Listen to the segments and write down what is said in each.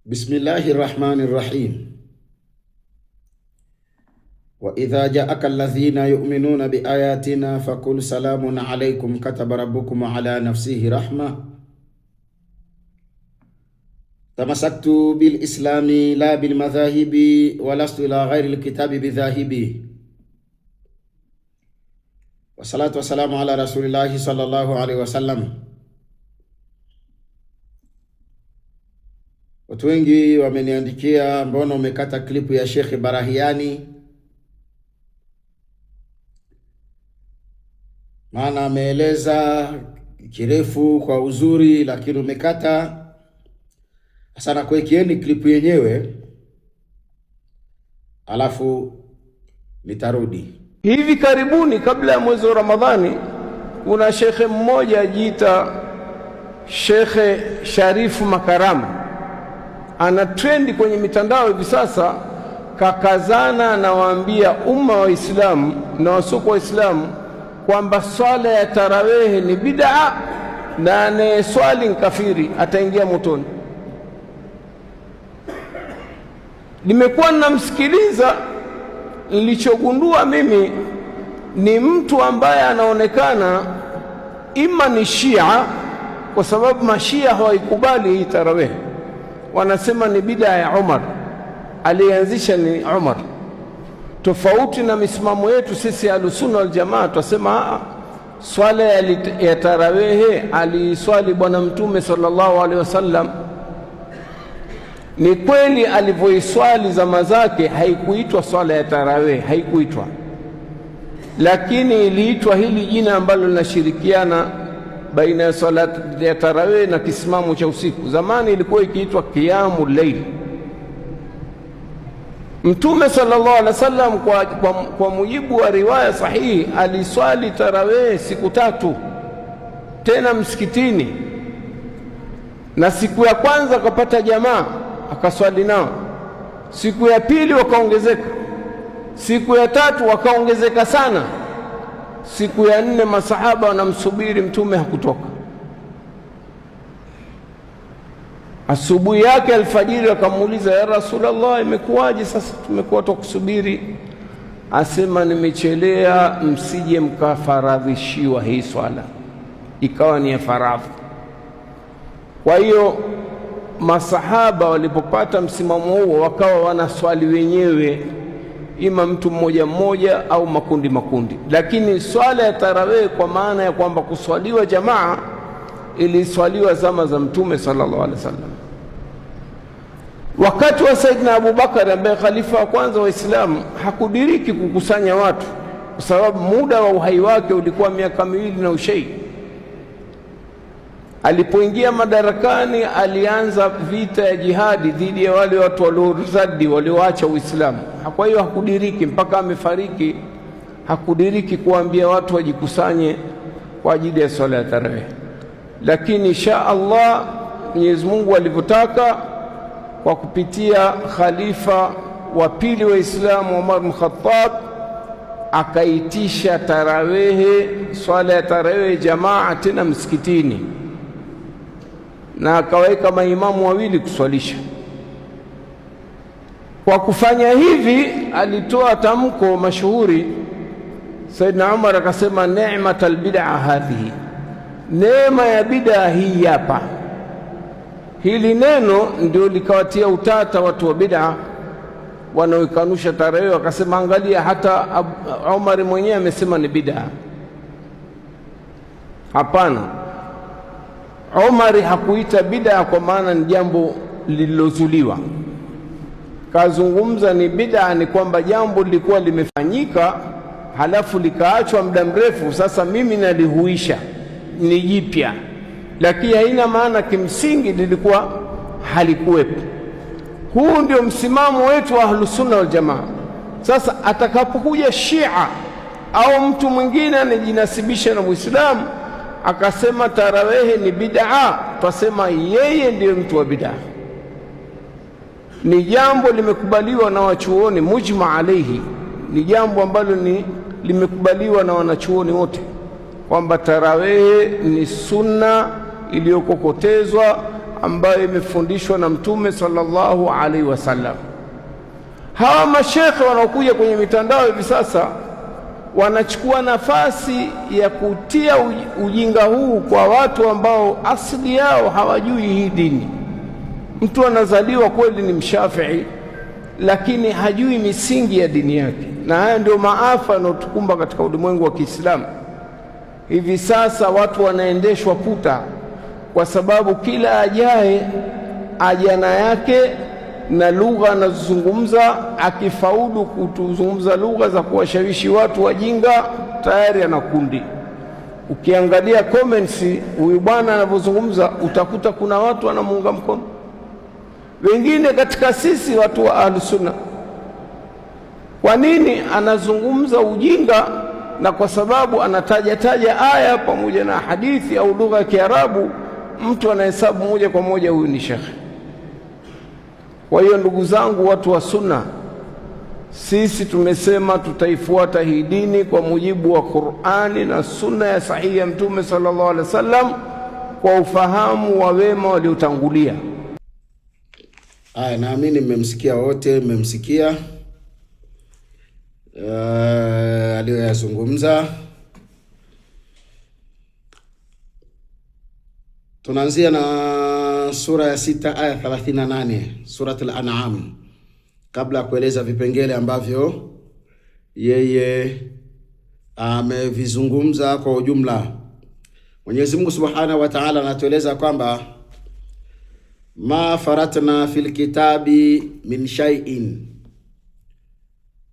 Bismillahirrahmanirrahim. Wa idha ja'aka alladhina yu'minuna bi ayatina faqul salamun alaykum kataba rabbukum ala nafsihi rahma. Tamassaktu bil islami la bil madhahibi wa lastu ila ghairi al kitabi bidhahibi. Wassalatu wassalamu ala rasulillahi sallallahu alaihi wasallam. Watu wengi wameniandikia, mbona umekata klipu ya Sheikh Barahiani? Maana ameeleza kirefu kwa uzuri, lakini umekata. Sasa kuwekeeni klipu yenyewe, alafu nitarudi. Hivi karibuni kabla ya mwezi wa Ramadhani, kuna shekhe mmoja ajiita Shekhe Sharifu Makaramu, ana trendi kwenye mitandao hivi sasa. Kakazana anawaambia umma wa Islamu na wasoko wa Islamu kwamba swala ya tarawehe ni bid'a na anayeswali nkafiri, ataingia motoni. Nimekuwa ninamsikiliza, nilichogundua mimi ni mtu ambaye anaonekana ima ni Shia, kwa sababu mashia hawaikubali hii tarawehe, wanasema ni bid'a ya Umar, alianzisha ni Umar. Tofauti na misimamo yetu sisi Ahlusunna wal Jamaa, tunasema swala ya tarawehe aliswali Bwana Mtume sallallahu alaihi wasallam. Ni kweli alivyoiswali zama zake haikuitwa swala ya tarawehe, haikuitwa, lakini iliitwa hili jina ambalo linashirikiana baina ya swala ya tarawehe na kisimamo cha usiku. Zamani ilikuwa ikiitwa qiyamul layl. Mtume sallallahu alaihi wasallam kwa mujibu wa riwaya sahihi aliswali tarawehe siku 3 tena msikitini, na siku ya kwanza akapata jamaa akaswali nao, siku ya pili wakaongezeka, siku ya 3 wakaongezeka sana, siku ya 4 masahaba wanamsubiri Mtume, hakutoka. Asubuhi yake alfajiri akamuuliza, ya Rasulullah, imekuwaje sasa tumekuwa tukusubiri? Asema, nimechelea msije mkafaradhishiwa hii swala, ikawa ni ya faradhi. Kwa hiyo masahaba walipopata msimamo huo wakawa wanaswali wenyewe, ima mtu mmoja mmoja au makundi makundi. Lakini swala ya tarawehe kwa maana ya kwamba kuswaliwa jamaa iliswaliwa zama za Mtume sallallahu alaihi wasallam. Wakati wa Saidina Abu Bakar ambaye khalifa wa kwanza wa Islamu hakudiriki kukusanya watu, kwa sababu muda wa uhai wake ulikuwa miaka 2 na ushei. Alipoingia madarakani alianza vita ya jihadi dhidi ya wale watu walioradi, walioacha Uislamu. Kwa hiyo hakudiriki mpaka amefariki, hakudiriki kuambia watu wajikusanye kwa ajili ya swala ya tarawih. Lakini insha Allah Mwenyezi Mungu alivyotaka, kwa kupitia khalifa wa pili wa Islamu Umar bin Khattab, akaitisha tarawehe, swala ya tarawehe jamaa tena msikitini, na akaweka maimamu wawili kuswalisha. Kwa kufanya hivi alitoa tamko mashuhuri. Saidna Umar akasema, ni'matal bid'a hadhihi, neema ya bid'a hii hapa. Hili neno ndio likawatia utata watu wa bid'a wanaoikanusha tarawehe, wakasema, angalia, hata Umar mwenyewe amesema ni bid'a. Hapana, Umar hakuita bid'a kwa maana ni jambo lililozuliwa. Kazungumza ni bid'a ni kwamba jambo lilikuwa limefanyika halafu likaachwa muda mrefu, sasa mimi nalihuisha, ni jipya, lakini haina maana kimsingi lilikuwa halikuwepo. Huu ndio msimamo wetu wa Ahlusunna wal Jamaa. Sasa atakapokuja Shia au mtu mwingine anajinasibisha na Muislamu akasema tarawehe ni bid'a, twasema yeye ndiyo mtu wa bid'a. Ni jambo limekubaliwa na wachuoni, mujma alaihi, ni jambo ambalo limekubaliwa na wanachuoni wote kwamba tarawehe ni sunna iliyokokotezwa ambayo imefundishwa na Mtume sallallahu alaihi wasallam. Hawa mashekhe wanaokuja kwenye mitandao hivi sasa wanachukua nafasi ya kutia ujinga huu kwa watu ambao asili yao hawajui hii dini. Mtu anazaliwa kweli ni mshafii, lakini hajui misingi ya dini yake, na haya ndio maafa yanayotukumba katika ulimwengu wa Kiislamu. Hivi sasa watu wanaendeshwa puta, kwa sababu kila ajaye ajana yake na lugha anazozungumza, akifaulu kutuzungumza lugha za kuwashawishi watu wajinga, tayari ana kundi. Ukiangalia comments huyu bwana anavyozungumza, utakuta kuna watu wanamuunga mkono, wengine katika sisi watu wa Ahlus Sunna. Kwa nini anazungumza ujinga? Na kwa sababu anataja aya pamoja na hadithi au lugha ya Kiarabu, mtu anahesabu moja kwa moja huyu ni shekhe. Kwa hiyo ndugu zangu, watu wa Sunna, sisi tumesema tutaifuata hii dini kwa mujibu wa Qur'ani na Sunna ya sahihi ya Mtume sallallahu alaihi wasallam kwa ufahamu wa wema waliotangulia. Naamini mmemsikia wote, mmemsikia aliyoyazungumza. Tunaanzia na sura ya 6 aya 38, Suratul An'am, kabla ya kueleza vipengele ambavyo yeye amevizungumza kwa ujumla. Mwenyezi Mungu Subhanahu wa Ta'ala anatueleza kwamba ma faratna fil kitabi min shay'in,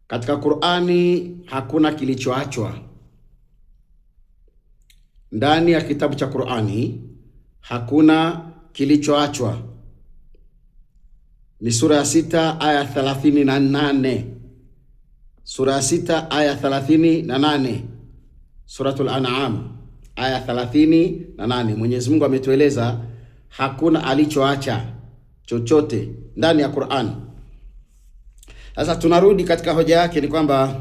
katika Qur'ani hakuna kilichoachwa. Ndani ya kitabu cha Qur'ani hakuna kilichoachwa. Ni sura ya 6 aya 38, sura ya 6 aya 38, Suratul An'am aya 38. Mwenyezi Mungu ametueleza hakuna alichoacha chochote ndani ya Qur'an. Sasa tunarudi katika hoja yake, ni kwamba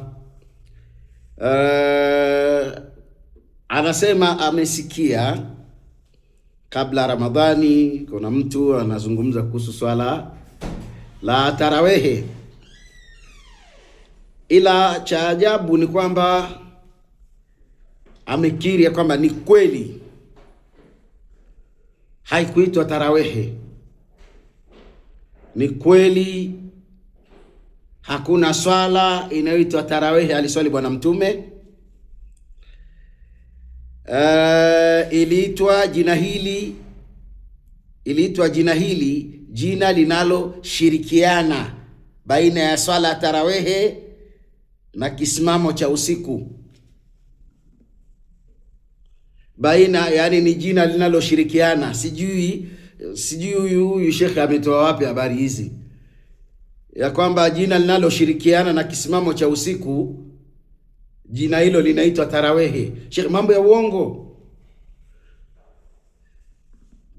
anasema amesikia kabla Ramadhani kuna mtu anazungumza kuhusu swala la tarawehe, ila cha ajabu ni kwamba amekiri ya kwamba ni kweli haikuitwa tarawehe. Ni kweli hakuna swala inayoitwa tarawehe aliswali Bwana Mtume. Iliitwa jina hili jina linaloshirikiana baina ya swala ya tarawehe na kisimamo cha usiku. Yani ni jina linaloshirikiana. Sijui huyu shekhe ametoa wapi habari hizi ya kwamba jina linaloshirikiana na kisimamo cha usiku, jina hilo linaitwa tarawehe. Shekhe, mambo ya uongo.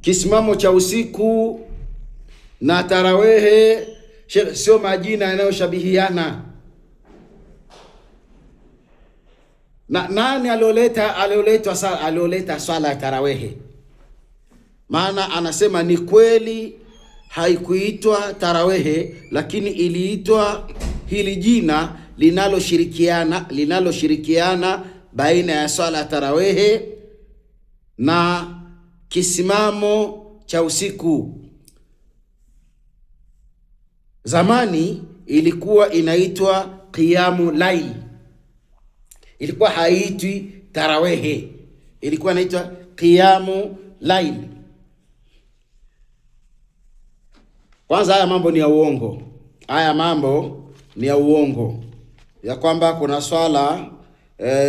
Kisimamo cha usiku na tarawehe, shekhe, sio majina yanayoshabihiana. Na nani alioleta swala ya tarawehe? Maana anasema ni kweli haikuitwa tarawehe, lakini iliitwa hili jina linaloshirikiana baina ya swala ya tarawehe na kisimamo cha usiku. Zamani ilikuwa inaitwa qiyamu lail, ilikuwa haitwi tarawehe, ilikuwa inaitwa qiyamu lail. Kwanza haya mambo ni ya uongo, ya kwamba kuna swala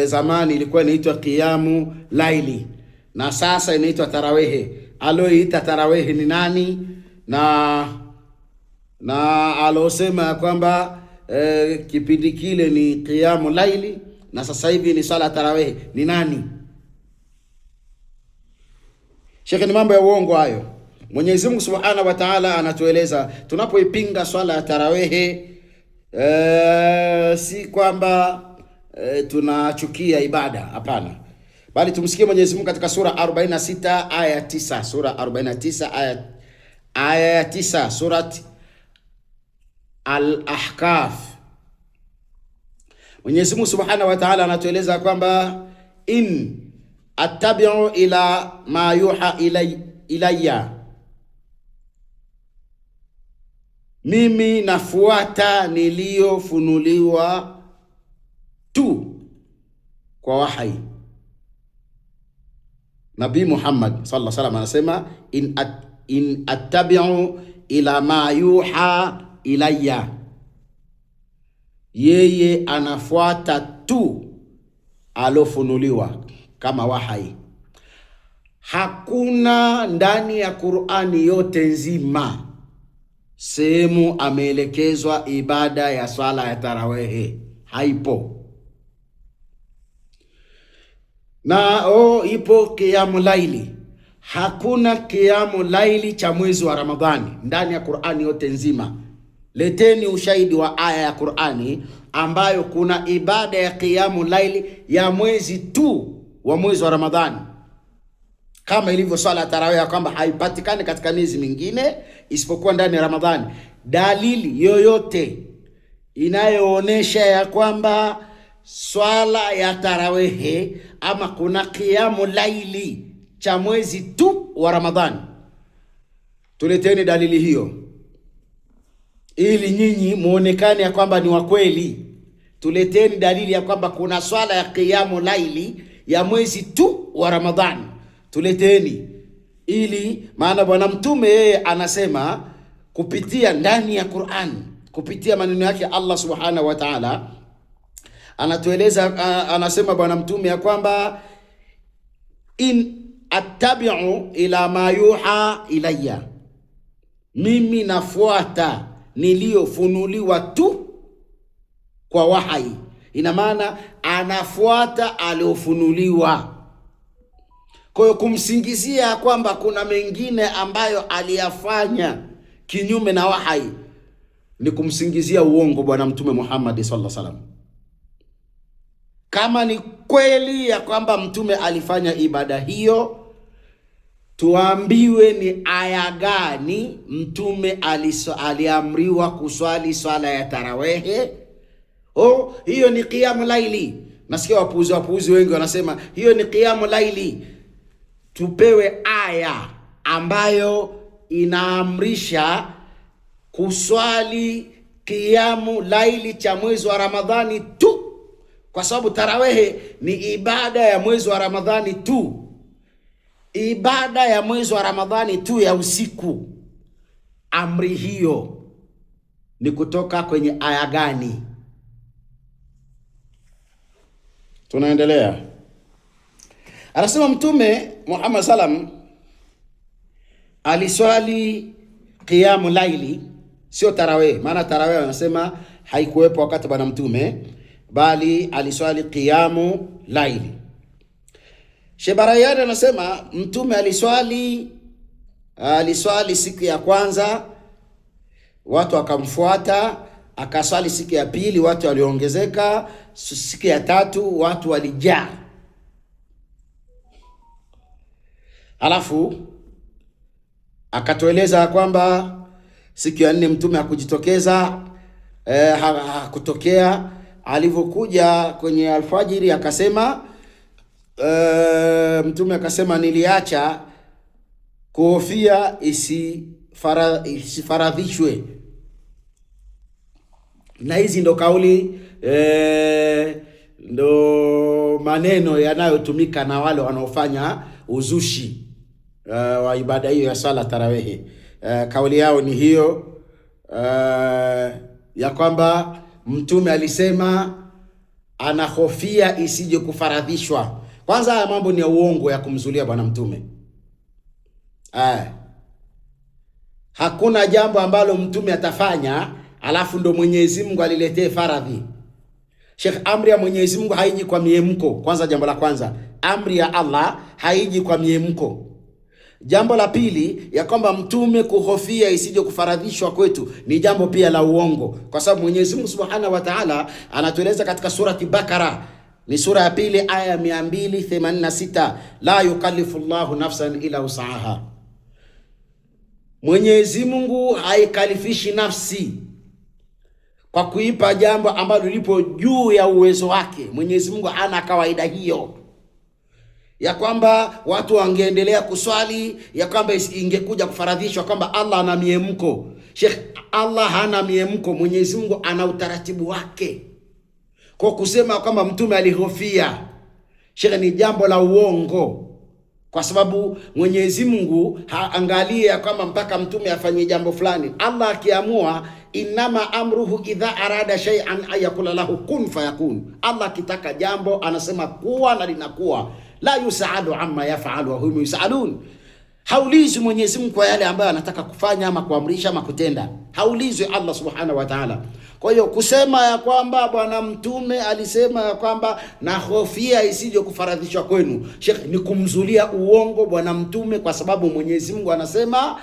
zamani ilikuwa inaitwa qiyamu laili na sasa inaitwa tarawehe. Aloita tarawehe ni nani? Na alosema kwamba kipindi kile ni qiyamu laili na sasa hivi ni swala tarawehe ni nani? Shekhe, ni mambo ya uongo hayo. Mwenyezi Mungu Subhanahu wa Ta'ala anatueleza tunapoipinga swala ya tarawehe, si kwamba tunachukia ibada, hapana, bali tumsikie Mwenyezi Mungu katika sura 46 aya 9, sura 49 aya ya 9 surati Al-Ahqaf. Mwenyezi Mungu Subhanahu wa Ta'ala anatueleza kwamba in attabi'u ila ma yuha ilayya, mimi nafuata niliyofunuliwa tu kwa wahai. Nabii Muhammad sallallahu alaihi wasallam anasema in attabi'u ila ma yuha ilayya, yeye anafuata tu alofunuliwa kama wahai. Hakuna ndani ya Qur'ani yote nzima sehemu ameelekezwa ibada ya swala ya tarawehe, haipo. Na ipo kiamu laili, hakuna kiamu laili cha mwezi wa Ramadhani ndani ya Qur'ani yote nzima. Leteni ushahidi wa aya ya Qur'ani ambayo kuna ibada ya kiamu laili ya mwezi tu wa mwezi wa Ramadhani, kama ilivyo swala ya tarawih kwamba haipatikani katika miezi mingine isipokuwa ndani ya Ramadhani. Dalili yoyote inayoonesha ya kwamba swala ya tarawehe ama kuna kiamu laili cha mwezi tu wa Ramadhani, tuleteni dalili hiyo ili nyinyi muonekane ya kwamba ni wa kweli. Tuleteni dalili ya kwamba kuna swala ya kiamu laili ya mwezi tu wa Ramadhani, tuleteni. Ili maana Bwana Mtume yeye anasema kupitia ndani ya Qur'an, kupitia maneno yake Allah Subhanahu wa Ta'ala anatueleza, anasema Bwana Mtume ya kwamba in attabi'u ila ma yuha ilayya, mimi nafuata niliyofunuliwa tu kwa wahai. Ina maana anafuata aliofunuliwa. Kwa hiyo kumsingizia kwamba kuna mengine ambayo aliyafanya kinyume na wahai ni kumsingizia uongo Bwana Mtume Muhammad sallallahu alaihi wasallam. Kama ni kweli ya kwamba Mtume alifanya ibada hiyo, tuambiwe ni aya gani Mtume aliamriwa kuswali swala ya tarawehe. Hiyo ni qiyamu laili. Nasikia wapuuzi wengi wanasema hiyo ni qiyamu laili. Tupewe aya ambayo inaamrisha kuswali qiyamu laili cha mwezi wa Ramadhani tu, kwa sababu tarawehe ni ibada ya mwezi wa Ramadhani tu, ibada ya mwezi wa Ramadhani tu ya usiku. Amri hiyo ni kutoka kwenye aya gani? Tunaendelea. Anasema Mtume Muhammad sallam aliswali qiyamu laili, sio tarawih. Maana tarawih anasema haikuwepo wakati Bwana Mtume, bali aliswali qiyamu laili. Shebarayani anasema Mtume aliswali siku ya kwanza, watu akamfuata, akaswali siku ya pili, watu waliongezeka, siku ya tatu watu walijaa. Alafu akatueleza kwamba siku ya 4 Mtume hakujitokeza, hakutokea. Alivyokuja kwenye alfajiri akasema, Mtume akasema niliacha kuhofia isifaradhishwe. Na hizi ndo kauli ndo maneno yanayotumika na wale wanaofanya uzushi wa ibada hiyo ya sala tarawehe. Kauli yao ni hiyo, ya kwamba Mtume alisema anahofia isije kufaradhishwa. Kwanza haya mambo ni ya uongo ya kumzulia Bwana Mtume. Hakuna jambo ambalo Mtume atafanya alafu ndo Mwenyezi Mungu aliletee faradhi. Sheikh, amri ya Mwenyezi Mungu haiji kwa miemko. Kwanza, jambo la kwanza, amri ya Allah haiji kwa miemko. Jambo la pili, ya kwamba Mtume kuhofia isije kufaradhishwa kwetu ni jambo pia la uongo, kwa sababu Mwenyezi Mungu Subhanahu wa Ta'ala anatueleza katika surati Bakara, ni sura ya 2 aya 286, la yukallifu Allahu nafsan ila usaha. Mwenyezi Mungu haikalifishi nafsi kwa kuipa jambo ambalo lipo juu ya uwezo wake. Mwenyezi Mungu hana kawaida hiyo ya kwamba watu wangeendelea kuswali, ya kwamba ingekuja kufaradhishwa kwamba Allah ana miemko. Sheikh, Allah hana miemko. Mwenyezi Mungu ana utaratibu wake. Kwa kusema kwamba mtume alihofia, Sheikh, ni jambo la uongo, kwa sababu Mwenyezi Mungu haangalia kwamba mpaka mtume afanye jambo fulani. Allah akiamua, inama amruhu idha arada shay'an ayakula lahu kun fayakun. Allah akitaka jambo anasema kuwa na linakuwa. La yusaadu amma yafalu wa hum yusalun. Haulizwi Mwenyezi Mungu kwa yale ambayo anataka kufanya ama kuamrisha ama kutenda. Haulizwi Allah subhanahu wa ta'ala. Kwa hiyo kusema ya kwamba bwana mtume alisema ya kwamba na hofia isije kufaradhishwa kwenu, Sheikh, ni kumzulia uongo bwana mtume, kwa sababu Mwenyezi Mungu anasema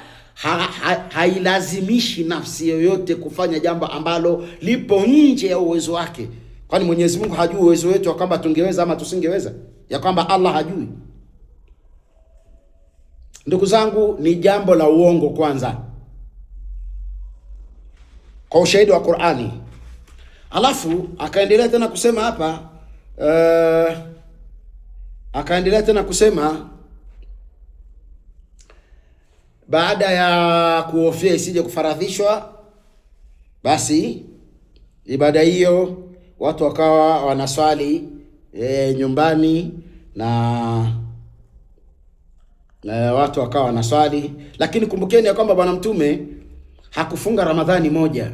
hailazimishi nafsi yoyote kufanya jambo ambalo lipo nje ya uwezo wake. Kwani Mwenyezi Mungu hajui uwezo wetu kwamba tungeweza ama tusingeweza? Ya kwamba Allah hajui? Ndugu zangu, ni jambo la uongo kwanza, kwa ushahidi wa Qur'ani. Alafu akaendelea tena kusema hapa, akaendelea tena kusema baada ya kuhofia isije kufaradhishwa, basi ibada hiyo watu wakawa wanaswali nyumbani na watu wakawa wanaswali. Lakini kumbukeni ya kwamba bwana mtume hakufunga Ramadhani moja,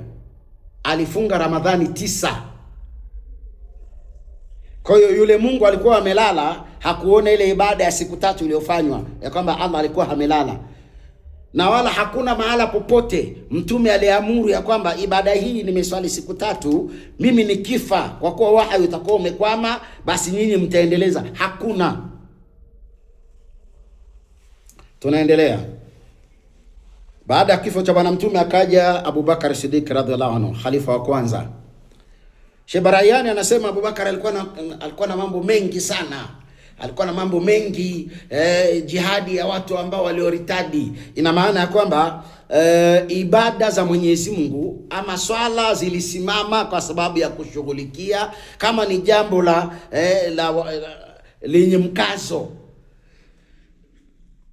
alifunga Ramadhani 9. Kwa hiyo yule Mungu alikuwa amelala, hakuona ile ibada ya siku 3 iliyofanywa, ya kwamba Allah alikuwa amelala. Na wala hakuna mahala popote mtume aliamuru ya kwamba ibada hii nimeswali siku 3, mimi nikifa kwa kuwa wahi utakuwa umekwama, basi nyinyi mtaendeleza. Hakuna. Tunaendelea. Baada ya kifo cha bwana mtume akaja Abu Bakar Siddiq radhiallahu anhu, khalifa wa kwanza. Shebarayani anasema Abu Bakar alikuwa na mambo mengi sana. Alikuwa na mambo mengi, jihadi ya watu ambao walioritadi. Ina maana ya kwamba ibada za Mwenyezi Mungu ama swala zilisimama kwa sababu ya kushughulikia, kama ni jambo lenye mkazo.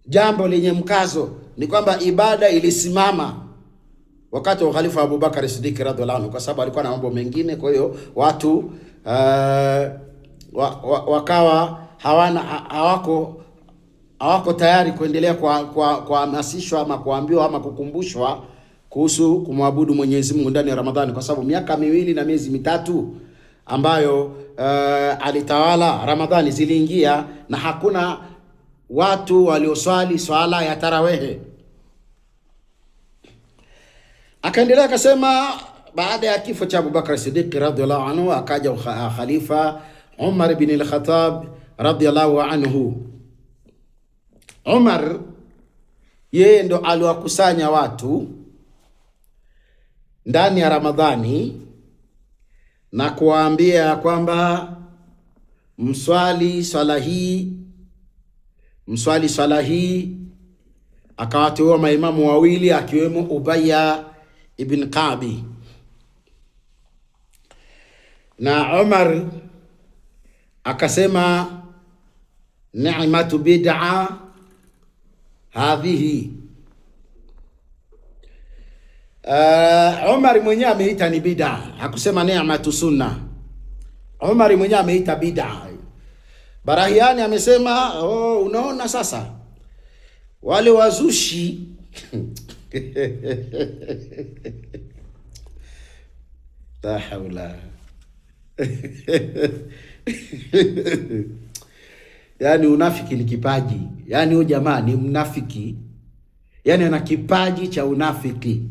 Jambo lenye mkazo ni kwamba ibada ilisimama wakati wa khalifa Abu Bakar Siddiq radhiallahu anhu, kwa sababu alikuwa na mambo mengine. Kwa hiyo watu wakawa hawako tayari kuendelea kuhamasishwa ama kuambiwa ama kukumbushwa kuhusu kumwabudu Mwenyezi Mungu ndani ya Ramadhani, kwa sababu miaka 2 na miezi 3 ambayo alitawala, Ramadhani ziliingia na hakuna watu walioswali swala ya tarawehe. Akaendelea akasema, baada ya kifo cha Abu Bakar Siddiq radhiallahu anhu akaja khalifa Umar ibn al-Khattab radhiallahu anhu. Umar yeye ndo aliwakusanya watu ndani ya Ramadhani na kuwaambia kwamba mswali swala hii. Akawateua maimamu wawili akiwemo Ubaya ibn Ka'bi. Na Umar akasema, ni'matu bid'a hadhihi. Umar mwenyewe ameita ni bid'a, hakusema ni'matu sunna. Umar mwenyewe ameita bid'a. Barahiani amesema, unaona sasa wale wazushi la haula yani unafiki ni kipaji. Yani huyu jamaa ni mnafiki, yani ana kipaji cha unafiki.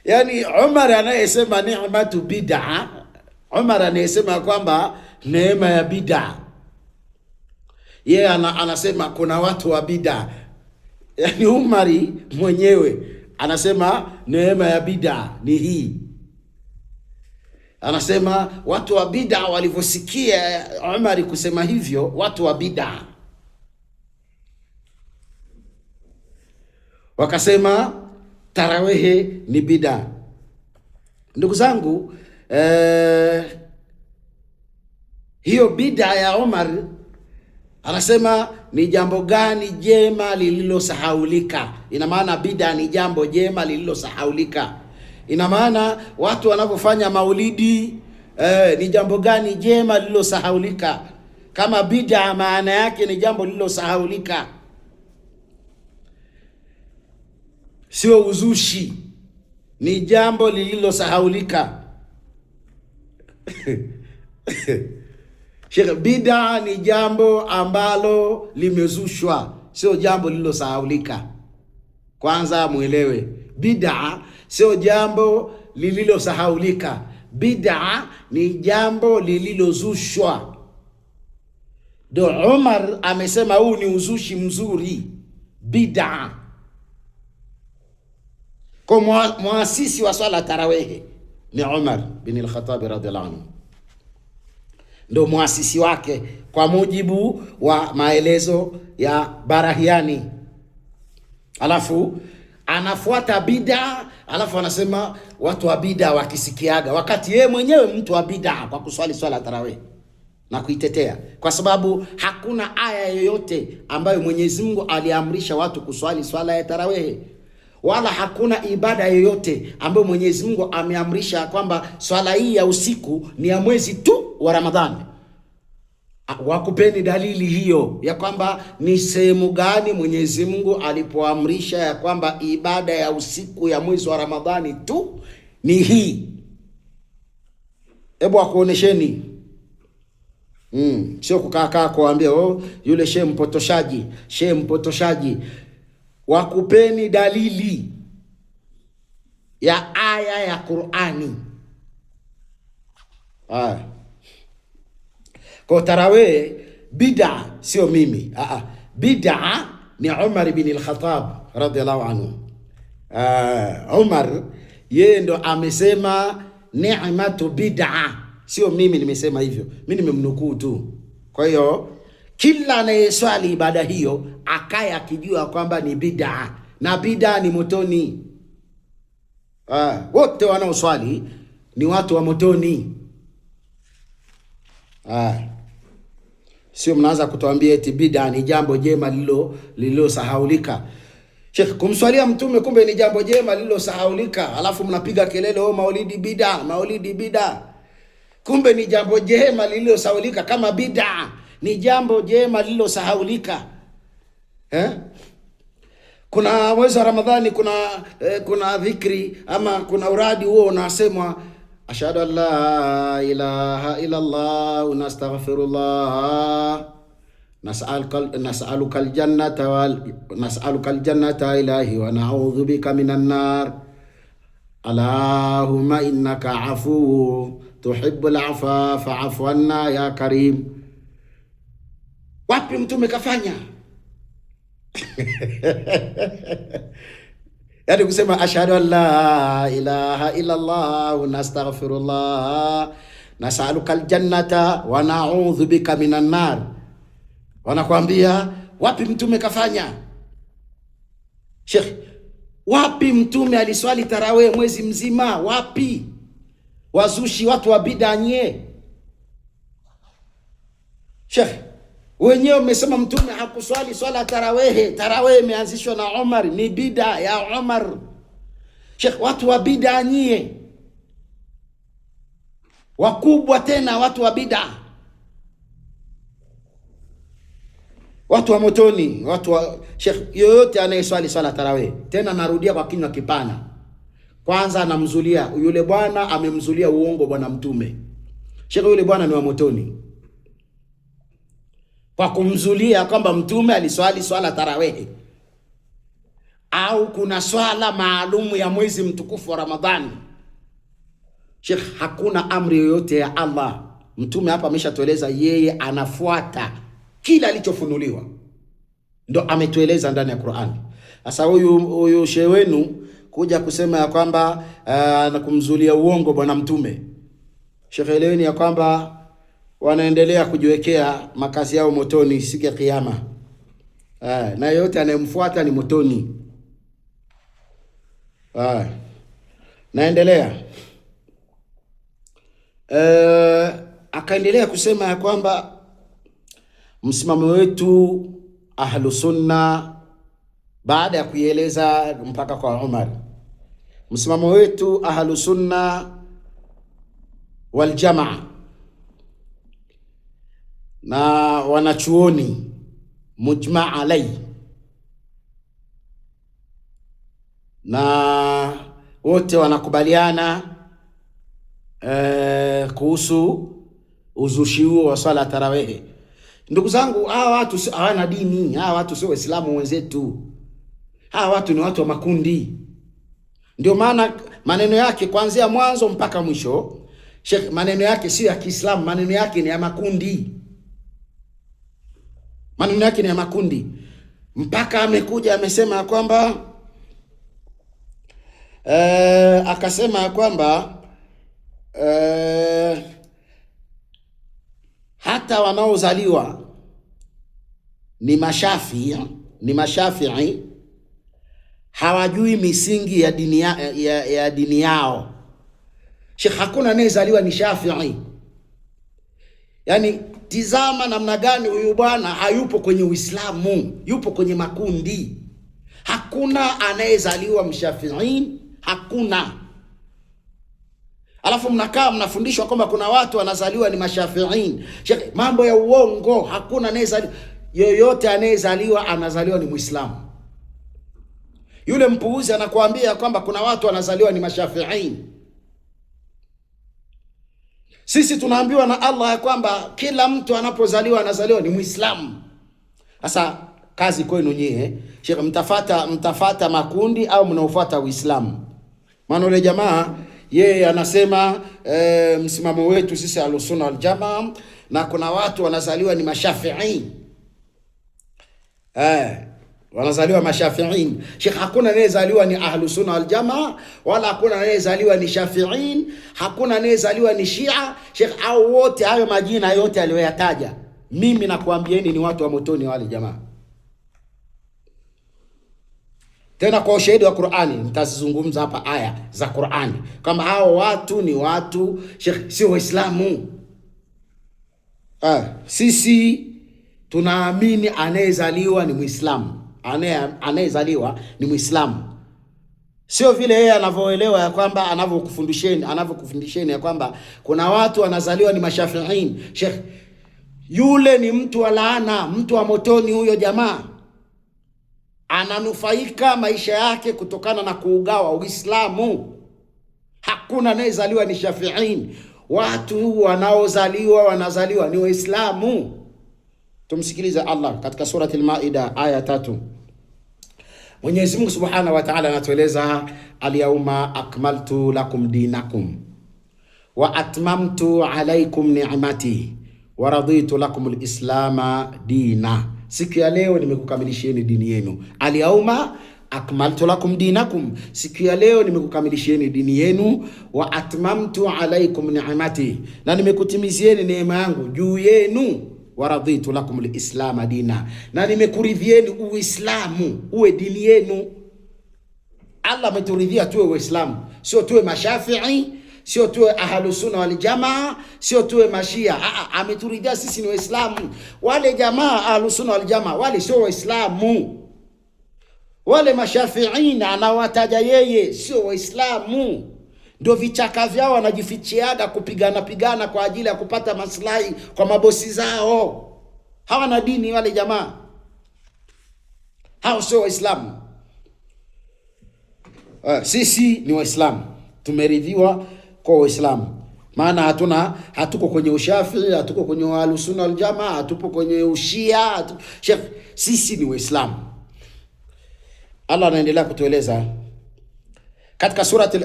Yani Umar anayesema ni'matu bid'a, Umar anayesema kwamba neema ya bid'a, yeye anasema kuna watu wa bid'a. Yani Umari mwenyewe anasema neema ya bid'a ni hii. Anasema watu wa bid'a walivyosikia Umari kusema hivyo, watu wa bid'a wakasema tarawehe ni bid'a. Ndugu zangu, hiyo bid'a ya Umar, anasema ni jambo gani jema lililosahaulika. Ina maana bid'a ni jambo jema lililosahaulika. Ina maana watu wanapofanya maulidi ni jambo gani jema lililosahaulika. Kama bid'a maana yake ni jambo lililosahaulika, sio uzushi, ni jambo lililosahaulika. Sheikh, bid'a ni jambo ambalo limezushwa, sio jambo lililosahaulika. Kwanza muelewe, bid'a sio jambo lililosahaulika. Bid'a ni jambo lililozushwa. Ndio Umar amesema huu ni uzushi mzuri, bid'a. Kwa muasisi wa swala tarawehe ni Umar bin al-Khattab radhiallahu anhu, ndio muasisi wake kwa mujibu wa maelezo ya Barahiani. Alafu anafuata bid'a, alafu anasema watu wa bid'a wakisikiaga, wakati yeye mwenyewe mtu wa bid'a kwa kuswali swala tarawih na kuitetea, kwa sababu hakuna aya yoyote ambayo Mwenyezi Mungu aliamrisha watu kuswali swala ya tarawih, wala hakuna ibada yoyote ambayo Mwenyezi Mungu ameamrisha kwamba swala hii ya usiku ni ya mwezi tu wa Ramadhani. Wakupeni dalili hiyo ya kwamba ni sehemu gani Mwenyezi Mungu alipoamrisha ya kwamba ibada ya usiku ya mwezi wa Ramadhani tu ni hii. Hebu akuonesheni. Sio kukaa kuambia yule shehe mpotoshaji. Wakupeni dalili ya aya ya Qur'ani. Kwa tarawih bid'a sio mimi. Bid'a ni Umar bin al-Khattab radhiallahu anhu. Umar yeye ndo amesema ni'matu bid'a, sio mimi nimesema hivyo. Mimi nimemnukuu tu. Kwa hiyo kila anayeswali ibada hiyo akaya akijua kwamba ni bid'a, na bid'a ni motoni. Wote wanaoswali ni watu wa motoni. Sio mnaanza kutuambia eti bid'a ni jambo jema lililosahaulika. Sheikh, kumswalia mtume kumbe ni jambo jema lililosahaulika, alafu mnapiga kelele maulidi bid'a. Kumbe ni jambo jema lililosahaulika. Kama bid'a ni jambo jema lililosahaulika, kuna mwezi wa Ramadhani, kuna dhikri ama kuna uradi huo unasemwa ashhadu an la ilaha illa Allah nastaghfirullah nas'aluka aljannata ilahi wa na'udhu bika minan nar Allahumma innaka afuwwun tuhibbul afwa fa'fu anna ya karim. Wapi mtume kafanya? Yaani kusema ashhadu an la ilaha illa Allah nastaghfirullah nas'aluka aljannata wa na'udhu bika minan nar. Wanakuambia wapi mtume kafanya? Sheikh, wapi mtume aliswali tarawih mwezi mzima? Wapi? Wazushi, watu wa bid'a nye. Sheikh, wenyewe umesema mtume hakuswali swala tarawih. Tarawih imeanzishwa na Umar, ni bid'a ya Umar. Sheikh, watu wa bid'a nye wakubwa, tena watu wa bid'a, watu wa motoni, Sheikh, yoyote anayeswali swala tarawih, tena narudia kwa kinywa kipana, kwanza anamzulia yule bwana, amemzulia uongo bwana mtume. Sheikh, yule bwana ni wa motoni kwa kumzulia kwamba mtume aliswali swala tarawih, au kuna swala maalumu ya mwezi mtukufu wa Ramadhani. Sheikh, hakuna amri yoyote ya Allah. Mtume hapa ameshatueleza yeye anafuata kila alichofunuliwa, ndo ametueleza ndani ya Qur'an. Sasa huyu shehe wenu kuja kusema ya kwamba na kumzulia uongo bwana mtume, Sheikh, eleweni ya kwamba wanaendelea kujiwekea makazi yao motoni siku ya Kiyama. Na yote anayemfuata ni motoni. Naendelea. Akaendelea kusema ya kwamba msimamo wetu ahlu sunna, baada ya kuieleza mpaka kwa Umar, msimamo wetu ahlu sunna wal jamaa na wanachuoni mujma alai, na wote wanakubaliana kuhusu uzushi huo wa swala tarawehe. Ndugu zangu, hawa watu hawana dini, hawa watu sio Waislamu wenzetu, hawa watu ni watu wa makundi. Ndio maana maneno yake kuanzia mwanzo mpaka mwisho, Sheikh, maneno yake sio ya Kiislamu, maneno yake ni ya makundi, maneno yake ni ya makundi. Mpaka amekuja amesema kwamba akasema kwamba hata wanaozaliwa ni mashafii hawajui misingi ya dini yao. Sheikh, hakuna anayezaliwa ni Shafii. Yaani tizama namna gani huyu bwana hayupo kwenye Uislamu, yupo kwenye makundi. Hakuna anayezaliwa mshafiin, hakuna. Alafu mnakaa mnafundishwa kwamba kuna watu wanazaliwa ni mashafiin. Sheikh, mambo ya uongo. Hakuna anayezaliwa, yoyote anayezaliwa anazaliwa ni Muislamu. Yule mpuuzi anakuambia kwamba kuna watu wanazaliwa ni mashafiin. Sisi tunaambiwa na Allah ya kwamba kila mtu anapozaliwa anazaliwa ni Muislamu. Sasa kazi kwenu nyie, Sheikh, mtafata makundi au mnaofuata Uislamu? Maana yule jamaa yeye anasema msimamo wetu sisi Ahlusunna wal Jamaa, na kuna watu wanazaliwa ni mashafiin. Wanazaliwa mashafiin. Sheikh, hakuna anayezaliwa ni Ahlusunna wal Jamaa, wala hakuna anayezaliwa ni shafiin, hakuna anayezaliwa ni Shia. Sheikh, au wote hayo majina yote aliyoyataja, mimi nakuambieni ni watu wa motoni wale jamaa. Tena kwa ushahidi wa Qur'ani, nitazungumza hapa aya za Qur'ani kama hao watu ni watu, Sheikh, sio Waislamu. Sisi tunaamini anayezaliwa ni Muislamu. Anayezaliwa ni Muislamu. Sio vile yeye anavyoelewa ya kwamba anavyokufundisheni ya kwamba kuna watu wanazaliwa ni mashafiin. Sheikh, yule ni mtu wa laana, mtu wa motoni huyo jamaa. Ananufaika maisha yake kutokana na kuugawa Uislamu. Hakuna anayezaliwa ni shafiin. Watu wanazaliwa ni Waislamu. Tumsikilize Allah katika surati al-Maida aya 3. Mwenyezi Mungu Subhanahu wa Ta'ala anatueleza, al-yawma akmaltu lakum dinakum wa atmamtu alaykum ni'mati wa raditu lakum al-islama dina. Siku ya leo nimekukamilishieni dini yenu. Al-yawma akmaltu lakum dinakum, siku ya leo nimekukamilishieni dini yenu. Wa atmamtu alaykum ni'mati, na nimekutimizieni neema yangu juu yenu. Wa raditu lakum al-islama dina, na nimekuridhieni Uislamu uwe dini yenu. Allah ameturidhia tuwe Waislamu, sio tuwe mashafii, sio tuwe Ahlusunna wal Jamaa, sio tuwe mashia. Ameturidhia sisi ni Waislamu. Wale jamaa Ahlusunna wal Jamaa wale sio Waislamu. Wale mashafiina anawataja yeye sio Waislamu. Ndio vichaka vyao wanajifichiaga kupigana kwa ajili ya kupata maslahi kwa mabosi zao. Hawana dini wale jamaa. Hao sio Waislamu. Sisi ni Waislamu. Tumeridhiwa kwa Waislamu. Maana hatuko kwenye Ushafii, hatuko kwenye Ahlusunna wal Jamaa, hatupo kwenye Ushia. Sisi ni Waislamu. Allah anaendelea kutueleza katika surati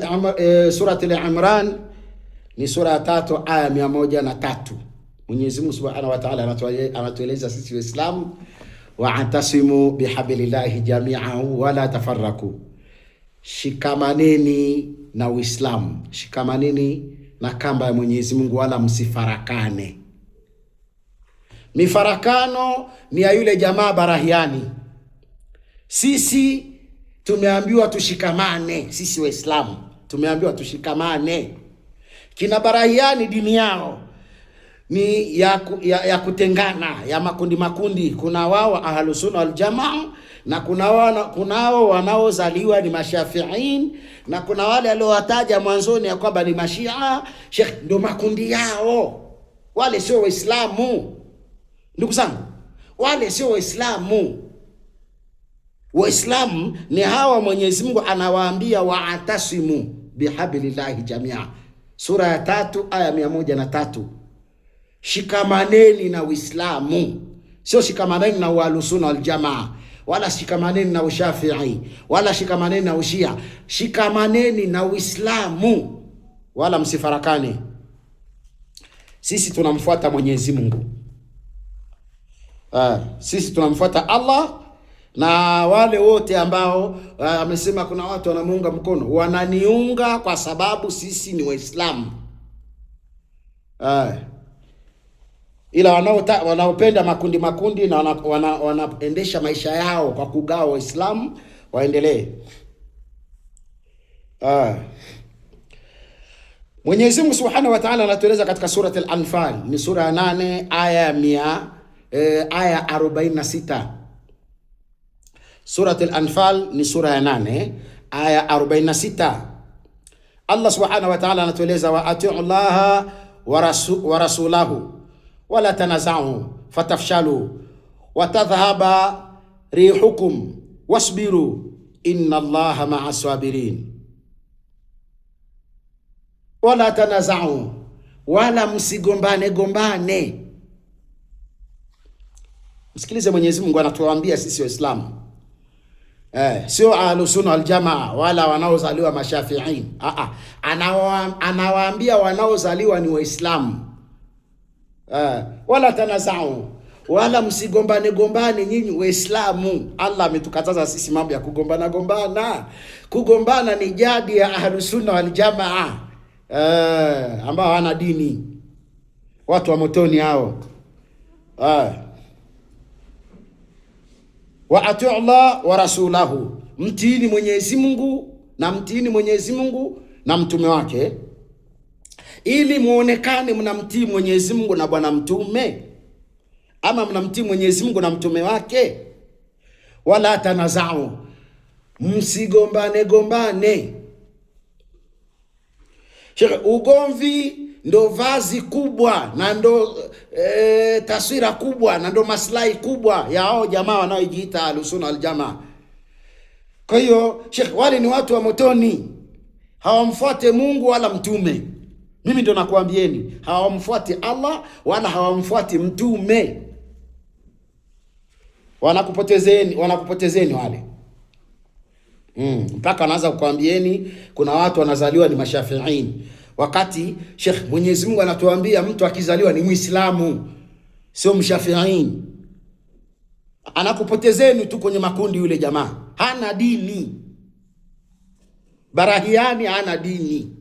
al-Imran, ni sura ya 3 aya 103. Mwenyezi Mungu Subhanahu wa Ta'ala anatueleza sisi Waislamu, wa'tasimu bihablillahi jami'an wa la tafarraku, shikamaneni na Uislamu, shikamaneni na kamba ya Mwenyezi Mungu wala msifarakane. Mifarakano ni ya yule jamaa Barahiani. Sisi tumeambiwa tushikamane. Sisi Waislamu tumeambiwa tushikamane. Kina Barahiani dini yao ni ya kutengana, ya makundi makundi. Kuna wao Ahlus Sunna wal Jamaa, na kunao wanaozaliwa ni Mashafiin, na kuna wale aliowataja mwanzoni ya kwamba ni Mashia. Sheikh, ndio makundi yao. Wale sio Waislamu. Ndugu zangu, wale sio Waislamu. Waislamu ni hawa Mwenyezi Mungu anawaambia wa'tasimu bihablillahi jamia. Sura ya 3 aya 103. Shikamaneni na Uislamu. Sio shikamaneni na Ahlus Sunna wal Jamaa, wala shikamaneni na Ushafii, wala shikamaneni na Ushia. Shikamaneni na Uislamu, wala msifarakane. Sisi tunamfuata Mwenyezi Mungu. Sisi tunamfuata Allah, na wale wote ambao amesema kuna watu wanamuunga mkono, wananiunga kwa sababu sisi ni Waislamu. Ila wanaopenda makundi makundi na wanaendesha maisha yao kwa kugawa Waislamu, waendelee. Mwenyezi Mungu Subhanahu wa Ta'ala anatueleza katika Surat Al-Anfal, ni sura ya 8 aya 46. Surat Al-Anfal ni sura ya 8 aya 46. Allah Subhanahu wa Ta'ala anatueleza wa atiu Allah wa rasulahu wala tanaza'u fatafshalu wa tadhhaba rihukum wasbiru inna Allaha ma'as sabirin. Wala tanaza'u, wala msigombane gombane. Msikilize, Mwenyezi Mungu anatuambia sisi Waislamu, sio Ahlus Sunna wal Jamaa wala wanaozaliwa Mashafiin. Anawaambia wanaozaliwa ni Waislamu. Wala tanaza'u, wala msigombane gombane nyinyi Waislamu. Allah ametukataza sisi mambo ya kugombana gombana. Kugombana ni jadi ya Ahlus Sunna wal Jamaa, ambao hawana dini, watu wa motoni hao. Wa atiu Allah wa rasulahu, mtiini Mwenyezi Mungu na mtume wake, ili muonekane mnamtii Mwenyezi Mungu na bwana mtume, ama mnamtii Mwenyezi Mungu na mtume wake. Wala tanaza'u, msigombane gombane. Ugomvi ndo vazi kubwa na ndo taswira kubwa na ndo maslahi kubwa ya hao jamaa wanaojiita Ahlus Sunna wal Jamaa. Kwa hiyo Sheikh, wale ni watu wa motoni, hawamfuate Mungu wala mtume. Mimi ndo nakuambieni, hawamfuati Allah wala hawamfuati mtume. Wanakupotezeni wale. Mpaka anaanza kukuambieni kuna watu wanazaliwa ni Mashafiin, wakati Sheikh, Mwenyezi Mungu anatuambia mtu akizaliwa ni Muislamu, sio Mshafiin. Anakupotezeni tu kwenye makundi. Yule jamaa hana dini. Barahiani hana dini.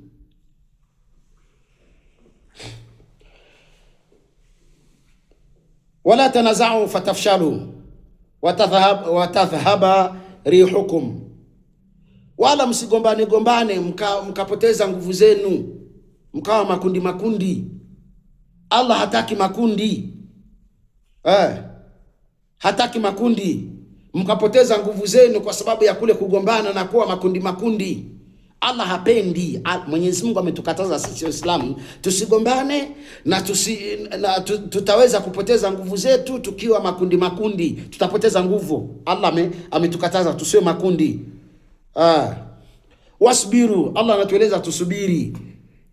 Wala tanaza'u fatafshalu wa tadhhaba rihukum, wala msigombane gombane mkapoteza nguvu zenu, mkawa makundi makundi. Allah hataki makundi. Hataki makundi mkapoteza nguvu zenu kwa sababu ya kule kugombana na kuwa makundi makundi. Allah hapendi. Mwenyezi Mungu ametukataza sisi Waislamu tusigombane na tutaweza kupoteza nguvu zetu tukiwa makundi makundi, tutapoteza nguvu. Allah ametukataza tusiwe makundi. Wasbiru, Allah anatueleza tusubiri.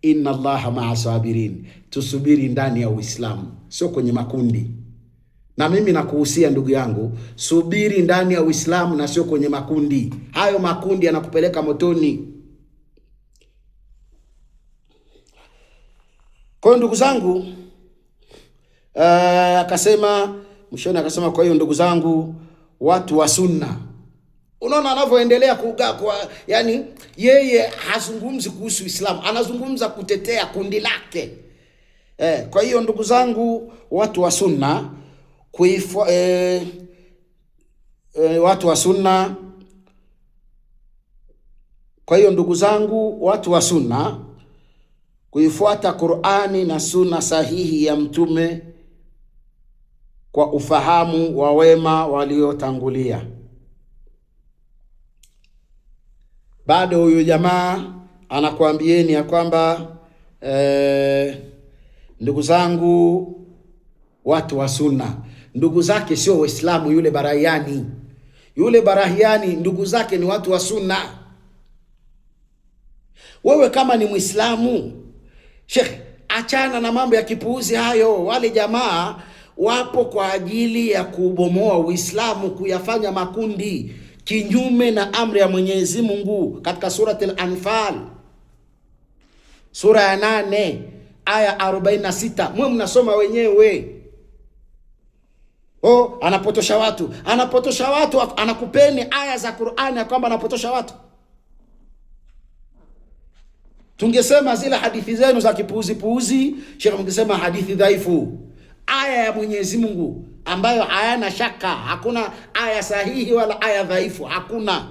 Inna Allaha ma'as sabirin, tusubiri ndani ya Uislamu, sio kwenye makundi. Na mimi nakuhusia ndugu yangu, subiri ndani ya Uislamu na sio kwenye makundi. Hayo makundi yanakupeleka motoni. Kwa hiyo ndugu zangu, akasema mwishoni, akasema kwa hiyo ndugu zangu watu wa sunna, unaona anavyoendelea yani yeye hazungumzi kuhusu Uislamu, anazungumza kutetea kundi lake. Kwa hiyo ndugu zangu watu wa sunna, watu wa sunna Kwa hiyo ndugu zangu, watu wa sunna, kuifuata Qur'ani na sunna sahihi ya mtume kwa ufahamu wa wema waliotangulia. Bado huyu jamaa anakuambieni ya kwamba ndugu zangu watu wa sunna, ndugu zake sio Waislamu. Yule Barahiani ndugu zake ni watu wa sunna. Wewe kama ni Muislamu, Sheikh, achana na mambo ya kipuuzi hayo. Wale jamaa wapo kwa ajili ya kubomoa Uislamu, kuyafanya makundi kinyume na amri ya Mwenyezi Mungu katika surati Al-Anfal, sura ya 8 aya 46. Mwe mnasoma wenyewe. Anapotosha watu, anakupeni aya za Qur'ani ya kwamba anapotosha watu. Tungesema zile hadithi zenu za kipuuzi, Sheikh, mngesema hadithi dhaifu. Aya ya Mwenyezi Mungu ambayo hayana shaka, hakuna aya sahihi wala aya dhaifu, hakuna.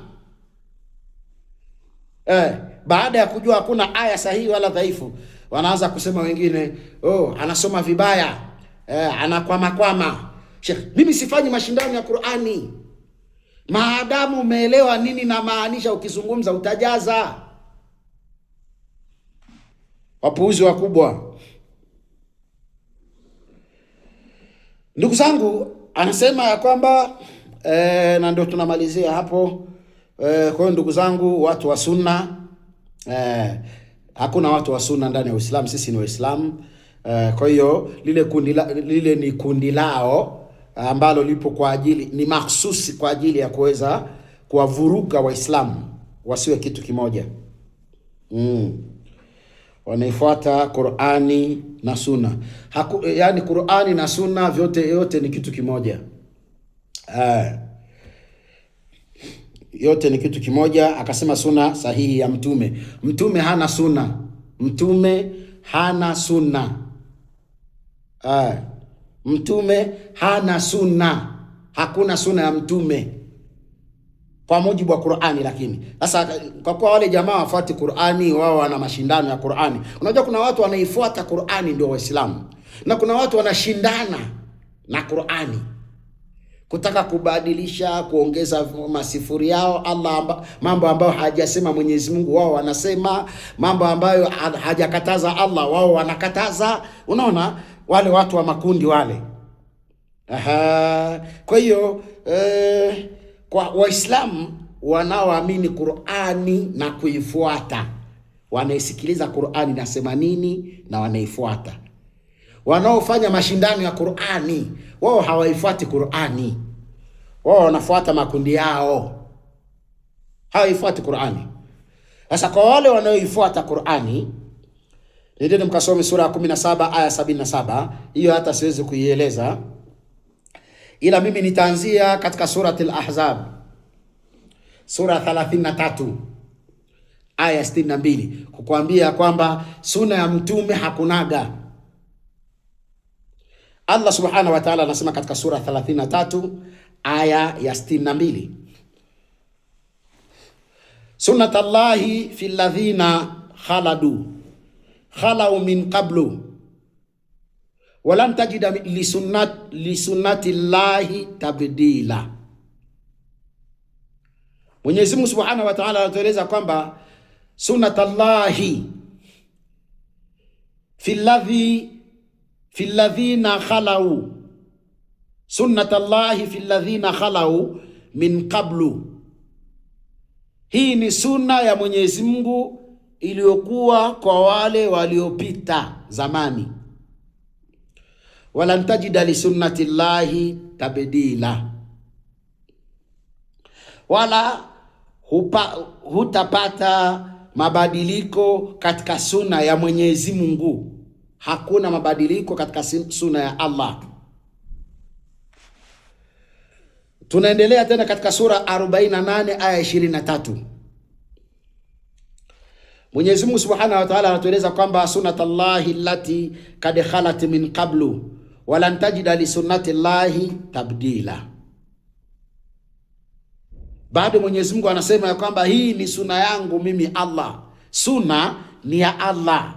Baada ya kujua hakuna aya sahihi wala dhaifu, wanaanza kusema wengine, anasoma vibaya, anakwama. Sheikh, mimi sifanyi mashindano ya Qur'ani. Maadamu umeelewa nini na maanisha, ukizungumza utajaza. Wapuuzi wakubwa. Ndugu zangu, anasema ya kwamba na ndio tunamalizia hapo. Kwa hiyo ndugu zangu, watu wa sunna, hakuna watu wa sunna ndani ya Uislamu. Sisi ni Waislamu. Kwa hiyo lile ni kundi lao ambalo lipo kwa ajili, ni mahsusi kwa ajili ya kuweza kuwavuruga Waislamu wasiwe kitu kimoja. Wanaifuata Qur'ani na Sunna. Yani Qur'ani na Sunna yote ni kitu kimoja. Yote ni kitu kimoja. Akasema sunna sahihi ya mtume. Mtume hana sunna. Mtume hana sunna. Mtume hana sunna. Hakuna sunna ya mtume kwa mujibu wa Qur'ani. Lakini sasa kwa kuwa wale jamaa wafuati Qur'ani, wao wana mashindano ya Qur'ani. Unajua kuna watu wanaifuata Qur'ani ndio Waislamu, na kuna watu wanashindana na Qur'ani kutaka kubadilisha, kuongeza masifuri yao Allah, mambo ambayo hajasema Mwenyezi Mungu wao wanasema, mambo ambayo hajakataza Allah wao wanakataza. Unaona wale watu wa makundi wale. Kwa hiyo kwa Waislamu wanaoamini Qur'ani na kuifuata, wanaisikiliza Qur'ani nasema nini na wanaifuata. Wanaofanya mashindano ya Qur'ani, wao hawaifuati Qur'ani. Wao wanafuata makundi yao. Hawaifuati Qur'ani. Sasa kwa wale wanaoifuata Qur'ani, ndio mkasome sura ya 17 aya 77. Hiyo hata siwezi kuieleza, ila mimi nitaanzia katika surati Al-Ahzab, sura 33 aya 62, kukuambia kwamba sunna ya mtume hakunaga. Allah subhanahu wa ta'ala anasema katika sura 33 aya ya 62, sunnatullahi fil ladhina khalau min qablu walan tajida li sunnati llahi tabdila. Mwenyezi Mungu Subhanahu wa Ta'ala anatueleza kwamba sunnatullahi fil ladhina khalau, sunnatullahi fil ladhina khalau min qablu. Hii ni sunna ya Mwenyezi Mungu iliyokuwa kwa wale waliopita zamani. Walan tajida li sunnati llahi tabdila, wala hutapata mabadiliko katika sunna ya Mwenyezi Mungu. Hakuna mabadiliko katika sunna ya Allah. Tunaendelea tena katika sura 48 aya 23. Mwenyezi Mungu Subhanahu wa Ta'ala anatueleza kwamba sunnatullahi allati kad khalat min qablu walan tajida li sunnati llahi tabdila. Bado Mwenyezi Mungu anasema ya kwamba hii ni suna yangu mimi Allah. Suna ni ya Allah.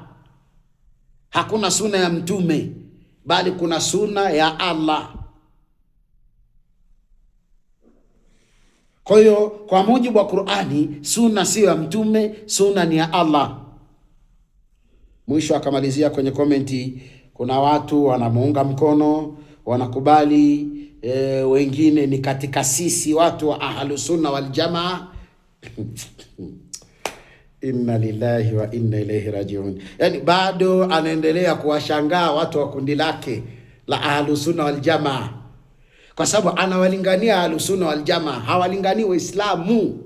Hakuna suna ya mtume, bali kuna suna ya Allah. Kwa hiyo kwa mujibu wa Qur'ani, suna sio ya mtume, suna ni ya Allah. Mwisho akamalizia kwenye komenti, kuna watu wanamuunga mkono, wanakubali, wengine ni katika sisi watu wa Ahlus Sunna wal Jamaa. Inna lillahi wa inna ilaihi rajiun. Yani bado anaendelea kuwashangaa watu wa kundi lake la Ahlus Sunna wal Jamaa, kwa sababu anawalingania Ahlus Sunna wal Jamaa, hawalingani Waislamu,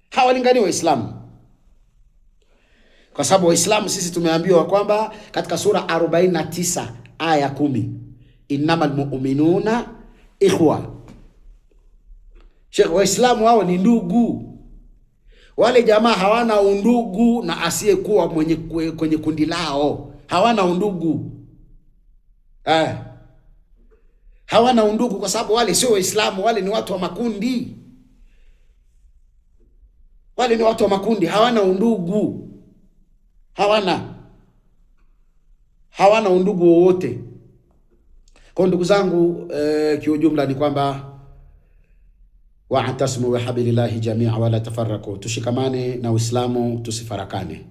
hawalingani Waislamu. Kwa sababu Waislamu sisi tumeambiwa kwamba katika sura 49 aya 10, innamal mu'minuna ikhwa. Sheikh, Waislamu hao ni ndugu. Wale jamaa hawana undugu na asiyekuwa kwenye kundi lao, hawana undugu. Hawana undugu kwa sababu wale sio Waislamu, wale ni watu wa makundi. Wale ni watu wa makundi, hawana undugu. Hawana undugu wowote. Kwa ndugu zangu, kiujumla ni kwamba wa'tasimu bihablillahi jami'a wala tafarraqu, tushikamane na Uislamu tusifarakane.